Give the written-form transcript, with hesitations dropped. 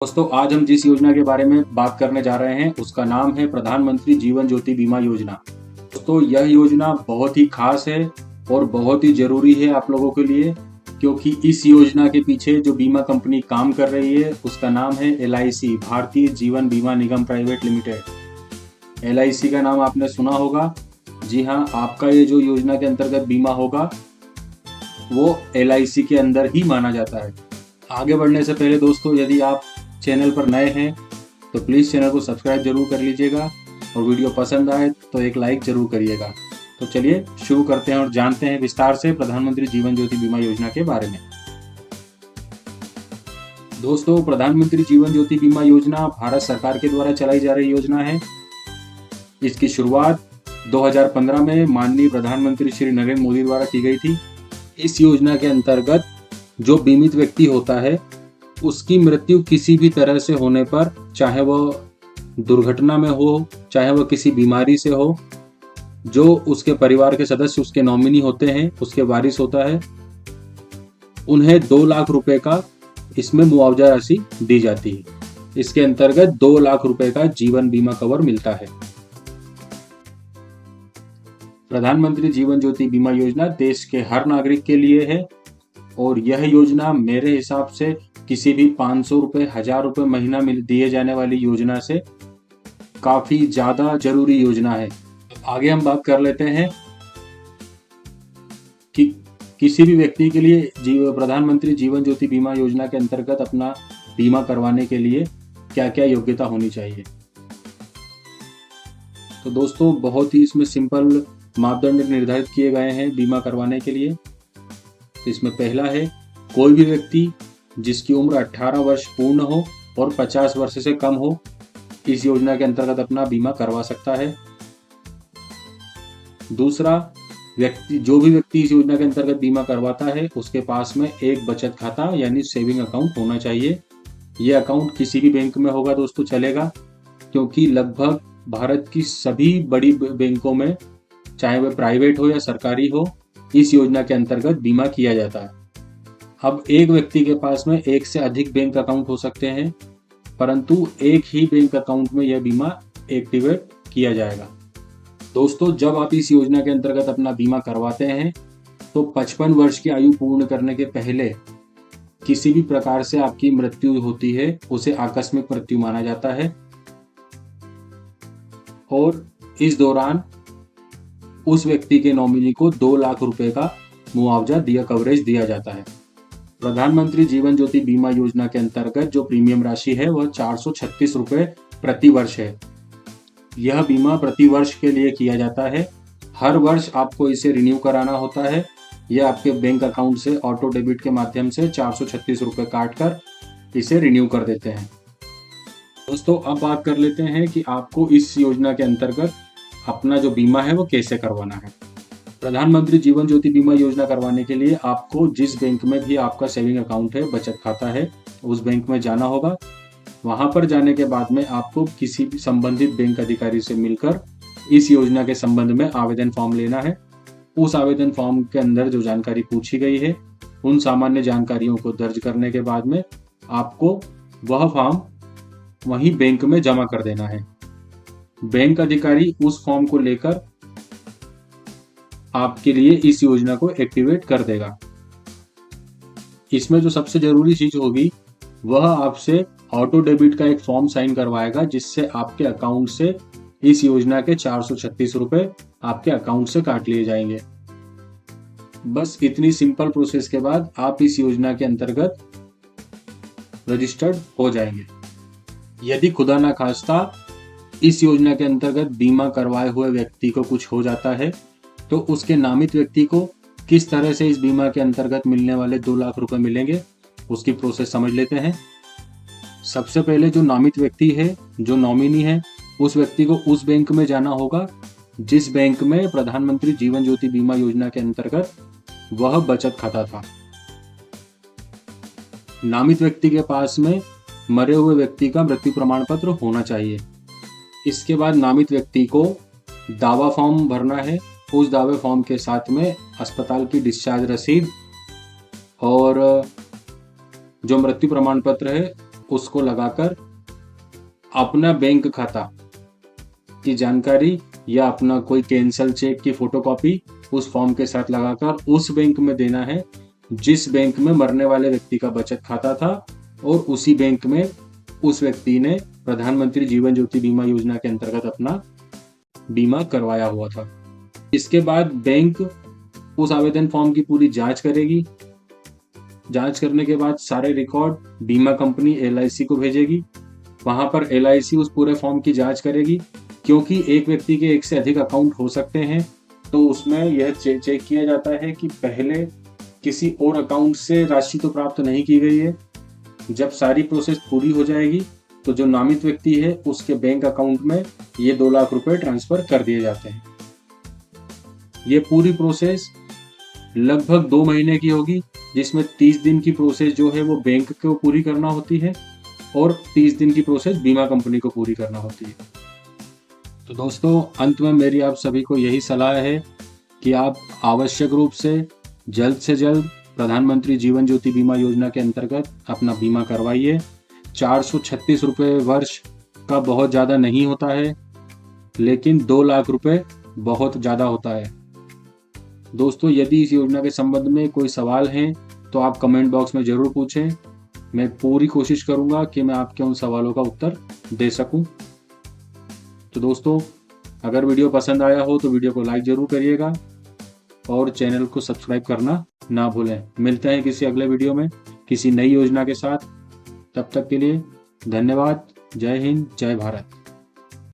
दोस्तों, आज हम जिस योजना के बारे में बात करने जा रहे हैं उसका नाम है प्रधानमंत्री जीवन ज्योति बीमा योजना। दोस्तों, यह योजना बहुत ही खास है और बहुत ही जरूरी है आप लोगों के लिए, क्योंकि इस योजना के पीछे जो बीमा कंपनी काम कर रही है उसका नाम है LIC, भारतीय जीवन बीमा निगम प्राइवेट लिमिटेड। LIC का नाम आपने सुना होगा। जी हाँ, आपका ये जो योजना के अंतर्गत बीमा होगा वो LIC के अंदर ही माना जाता है। आगे बढ़ने से पहले दोस्तों, यदि आप चैनल पर नए हैं तो प्लीज़ चैनल को सब्सक्राइब जरूर कर लीजिएगा और वीडियो पसंद आए तो एक लाइक जरूर करिएगा। तो चलिए शुरू करते हैं और जानते हैं विस्तार से प्रधानमंत्री जीवन ज्योति बीमा योजना के बारे में। दोस्तों, प्रधानमंत्री जीवन ज्योति बीमा योजना भारत सरकार के द्वारा चलाई जा रही योजना है। इसकी शुरुआत 2015 में माननीय प्रधानमंत्री श्री नरेंद्र मोदी द्वारा की गई थी। इस योजना के अंतर्गत जो बीमित व्यक्ति होता है उसकी मृत्यु किसी भी तरह से होने पर, चाहे वह दुर्घटना में हो, चाहे वह किसी बीमारी से हो, जो उसके परिवार के सदस्य उसके नॉमिनी होते हैं, उसके वारिस होता है, उन्हें 2 लाख रुपए का इसमें मुआवजा राशि दी जाती है। इसके अंतर्गत 2 लाख रुपए का जीवन बीमा कवर मिलता है। प्रधानमंत्री जीवन ज्योति बीमा योजना देश के हर नागरिक के लिए है और यह योजना मेरे हिसाब से किसी भी 500 रुपए, 1000 रुपए महीना दिए जाने वाली योजना से काफी ज्यादा जरूरी योजना है। आगे हम बात कर लेते हैं कि किसी भी व्यक्ति के लिए प्रधानमंत्री जीवन ज्योति बीमा योजना के अंतर्गत अपना बीमा करवाने के लिए क्या क्या योग्यता होनी चाहिए। तो दोस्तों, बहुत ही इसमें सिंपल मापदंड निर्धारित किए गए हैं बीमा करवाने के लिए। तो इसमें पहला है, कोई भी व्यक्ति जिसकी उम्र 18 वर्ष पूर्ण हो और 50 वर्ष से कम हो इस योजना के अंतर्गत अपना बीमा करवा सकता है। दूसरा, जो भी व्यक्ति इस योजना के अंतर्गत बीमा करवाता है उसके पास में एक बचत खाता यानी सेविंग अकाउंट होना चाहिए। यह अकाउंट किसी भी बैंक में होगा दोस्तों, चलेगा, क्योंकि लगभग भारत की सभी बड़ी बैंकों में, चाहे वह प्राइवेट हो या सरकारी हो, इस योजना के अंतर्गत बीमा किया जाता है। अब एक व्यक्ति के पास में एक से अधिक बैंक अकाउंट हो सकते हैं, परंतु एक ही बैंक अकाउंट में यह बीमा एक्टिवेट किया जाएगा। दोस्तों, जब आप इस योजना के अंतर्गत अपना बीमा करवाते हैं तो 55 वर्ष की आयु पूर्ण करने के पहले किसी भी प्रकार से आपकी मृत्यु होती है उसे आकस्मिक मृत्यु माना जाता है और इस दौरान उस व्यक्ति के नॉमिनी को 2 लाख रुपए का मुआवजा कवरेज दिया जाता है। प्रधानमंत्री जीवन ज्योति बीमा योजना के अंतर्गत जो प्रीमियम राशि है वह 436 रुपए प्रति वर्ष है। यह बीमा प्रति वर्ष के लिए किया जाता है। हर वर्ष आपको इसे रिन्यू कराना होता है। यह आपके बैंक अकाउंट से ऑटो डेबिट के माध्यम से 436 रुपए काट कर इसे रिन्यू कर देते हैं। दोस्तों, अब बात कर लेते हैं कि आपको इस योजना के अंतर्गत अपना जो बीमा है वो कैसे करवाना है। प्रधानमंत्री जीवन ज्योति बीमा योजना करवाने के लिए आपको जिस बैंक में भी आपका सेविंग अकाउंट है, बचत खाता है, उस बैंक में जाना होगा। वहां पर जाने के बाद में आपको किसी भी संबंधित बैंक अधिकारी से मिलकर इस योजना के संबंध में आवेदन फॉर्म लेना है। उस आवेदन फॉर्म के अंदर जो जानकारी पूछी गई है उन सामान्य जानकारियों को दर्ज करने के बाद में आपको वह फॉर्म वहीं बैंक में जमा कर देना है। बैंक अधिकारी उस फॉर्म को लेकर आपके लिए इस योजना को एक्टिवेट कर देगा। इसमें जो सबसे जरूरी चीज होगी वह आपसे ऑटो डेबिट का एक फॉर्म साइन करवाएगा, जिससे आपके अकाउंट से इस योजना के 436 रुपए आपके अकाउंट से काट लिए जाएंगे। बस इतनी सिंपल प्रोसेस के बाद आप इस योजना के अंतर्गत रजिस्टर्ड हो जाएंगे। यदि खुदा ना खास्ता इस योजना के अंतर्गत बीमा करवाए हुए व्यक्ति को कुछ हो जाता है तो उसके नामित व्यक्ति को किस तरह से इस बीमा के अंतर्गत मिलने वाले 2 लाख रुपए मिलेंगे उसकी प्रोसेस समझ लेते हैं। सबसे पहले जो नामित व्यक्ति है, जो नॉमिनी है, उस व्यक्ति को उस बैंक में जाना होगा जिस बैंक में प्रधानमंत्री जीवन ज्योति बीमा योजना के अंतर्गत वह बचत खाता था। नामित व्यक्ति के पास में मरे हुए व्यक्ति का मृत्यु प्रमाण पत्र होना चाहिए। इसके बाद नामित व्यक्ति को दावा फॉर्म भरना है। उस दावे फॉर्म के साथ में अस्पताल की डिस्चार्ज रसीद और जो मृत्यु प्रमाण पत्र है उसको लगाकर अपना बैंक खाता की जानकारी या अपना कोई कैंसल चेक की फोटोकॉपी उस फॉर्म के साथ लगाकर उस बैंक में देना है जिस बैंक में मरने वाले व्यक्ति का बचत खाता था और उसी बैंक में उस व्यक्ति ने प्रधानमंत्री जीवन ज्योति बीमा योजना के अंतर्गत अपना बीमा करवाया हुआ था। इसके बाद बैंक उस आवेदन फॉर्म की पूरी जांच करेगी। जांच करने के बाद सारे रिकॉर्ड बीमा कंपनी LIC को भेजेगी। वहां पर LIC उस पूरे फॉर्म की जांच करेगी, क्योंकि एक व्यक्ति के एक से अधिक अकाउंट हो सकते हैं, तो उसमें यह चेक किया जाता है कि पहले किसी और अकाउंट से राशि तो प्राप्त नहीं की गई है। जब सारी प्रोसेस पूरी हो जाएगी तो जो नामित व्यक्ति है उसके बैंक अकाउंट में ये 2 लाख रुपए ट्रांसफर कर दिए जाते हैं। ये पूरी प्रोसेस लगभग 2 महीने की होगी, जिसमें 30 दिन की प्रोसेस जो है वो बैंक को पूरी करना होती है और 30 दिन की प्रोसेस बीमा कंपनी को पूरी करना होती है। तो दोस्तों, अंत में मेरी आप सभी को यही सलाह है कि आप आवश्यक रूप से जल्द प्रधानमंत्री जीवन ज्योति बीमा योजना के अंतर्गत अपना बीमा करवाइए। 436 रुपये वर्ष का बहुत ज़्यादा नहीं होता है, लेकिन 2 लाख रुपए बहुत ज़्यादा होता है। दोस्तों, यदि इस योजना के संबंध में कोई सवाल हैं तो आप कमेंट बॉक्स में ज़रूर पूछें। मैं पूरी कोशिश करूंगा कि मैं आपके उन सवालों का उत्तर दे सकूं। तो दोस्तों, अगर वीडियो पसंद आया हो तो वीडियो को लाइक ज़रूर करिएगा और चैनल को सब्सक्राइब करना ना भूलें। मिलते हैं किसी अगले वीडियो में किसी नई योजना के साथ। तब तक के लिए धन्यवाद। जय हिंद, जय भारत।